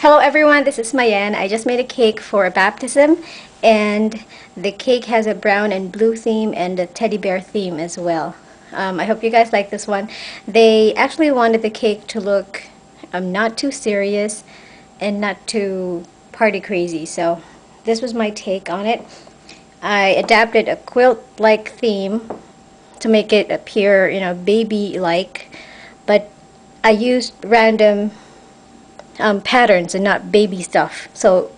Hello everyone, this is Mayen. I just made a cake for a baptism, and the cake has a brown and blue theme and a teddy bear theme as well. I hope you guys like this one. They actually wanted the cake to look not too serious and not too party crazy, so this was my take on it. I adapted a quilt-like theme to make it appear, baby-like, but I used random patterns and not baby stuff, so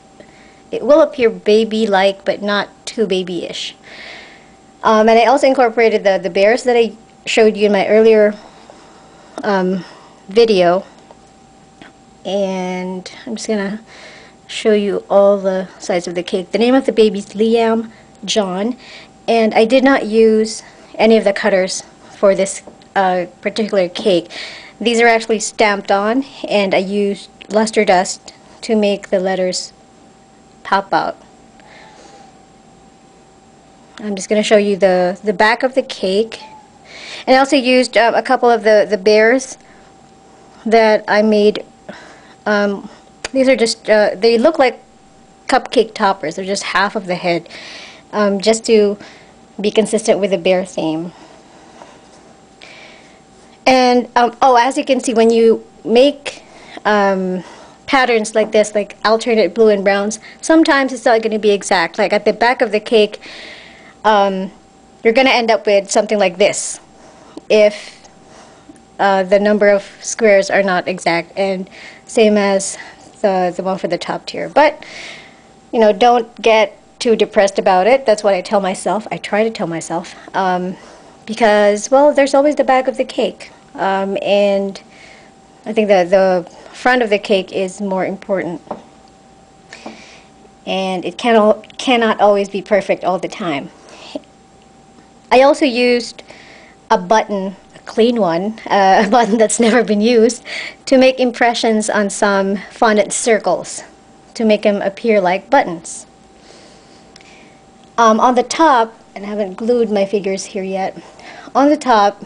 it will appear baby-like but not too babyish. And I also incorporated the bears that I showed you in my earlier video, and I'm just gonna show you all the sides of the cake. The name of the baby is Liam John, and I did not use any of the cutters for this particular cake. These are actually stamped on, and I used luster dust to make the letters pop out. I'm just going to show you the back of the cake. And I also used a couple of the bears that I made. These are just, they look like cupcake toppers. They're just half of the head, just to be consistent with the bear theme. And, as you can see, when you make patterns like this, like alternate blue and browns, sometimes it's not going to be exact. Like at the back of the cake, you're going to end up with something like this if the number of squares are not exact, and same as the one for the top tier. But, don't get too depressed about it. That's what I tell myself. I try to tell myself. Because, well, there's always the back of the cake. And I think that the front of the cake is more important. And it cannot always be perfect all the time. I also used a button, a clean one, a button that's never been used, to make impressions on some fondant circles, to make them appear like buttons. On the top, and I haven't glued my figures here yet, on the top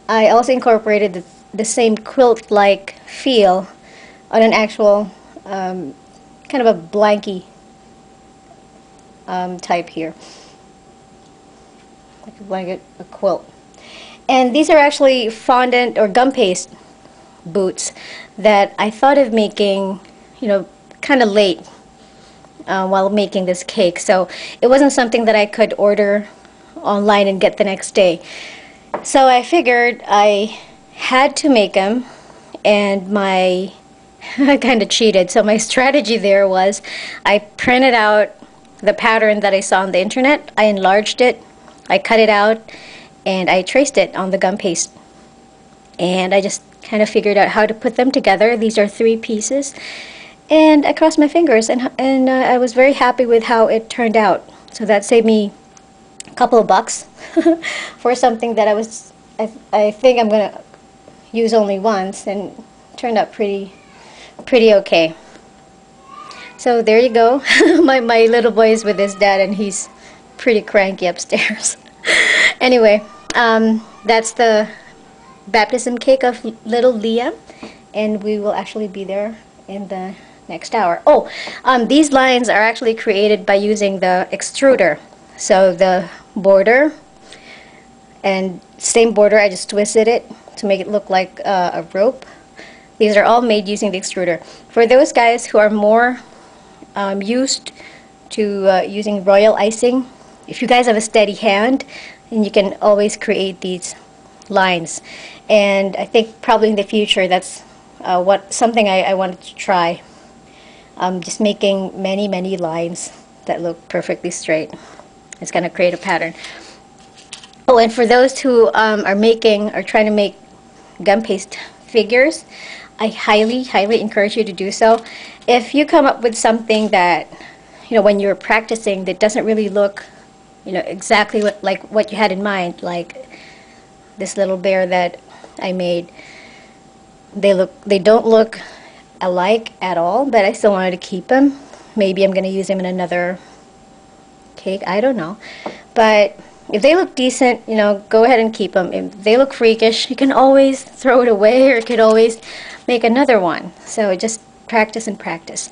I also incorporated the same quilt-like feel on an actual kind of a blankie type here, like a blanket, a quilt. And these are actually fondant or gum paste boots that I thought of making, kind of late while making this cake. So it wasn't something that I could order online and get the next day. So I figured I had to make them, and I kind of cheated. So my strategy there was I printed out the pattern that I saw on the internet, I enlarged it, I cut it out, and I traced it on the gum paste. And I just kind of figured out how to put them together. These are 3 pieces. And I crossed my fingers, and I was very happy with how it turned out. So that saved me a couple of bucks for something that I think I'm gonna use only once, and it turned out pretty okay. So there you go. my little boy is with his dad, and he's pretty cranky upstairs. Anyway, that's the baptism cake of little Leah, and we will actually be there in the next hour. Oh, these lines are actually created by using the extruder. So the border, and same border, I just twisted it to make it look like a rope. These are all made using the extruder. For those guys who are more used to using royal icing, if you guys have a steady hand, then you can always create these lines. And I think probably in the future that's something I wanted to try. Just making many lines that look perfectly straight. It's going to create a pattern. Oh, and for those who are trying to make gum paste figures, I highly encourage you to do so. If you come up with something that, when you're practicing, that doesn't really look, exactly like what you had in mind, like this little bear that I made, they don't look alike at all, but I still wanted to keep them. Maybe I'm going to use them in another cake, I don't know. But if they look decent, go ahead and keep them. If they look freakish, you can always throw it away, or you could always make another one. So just practice and practice.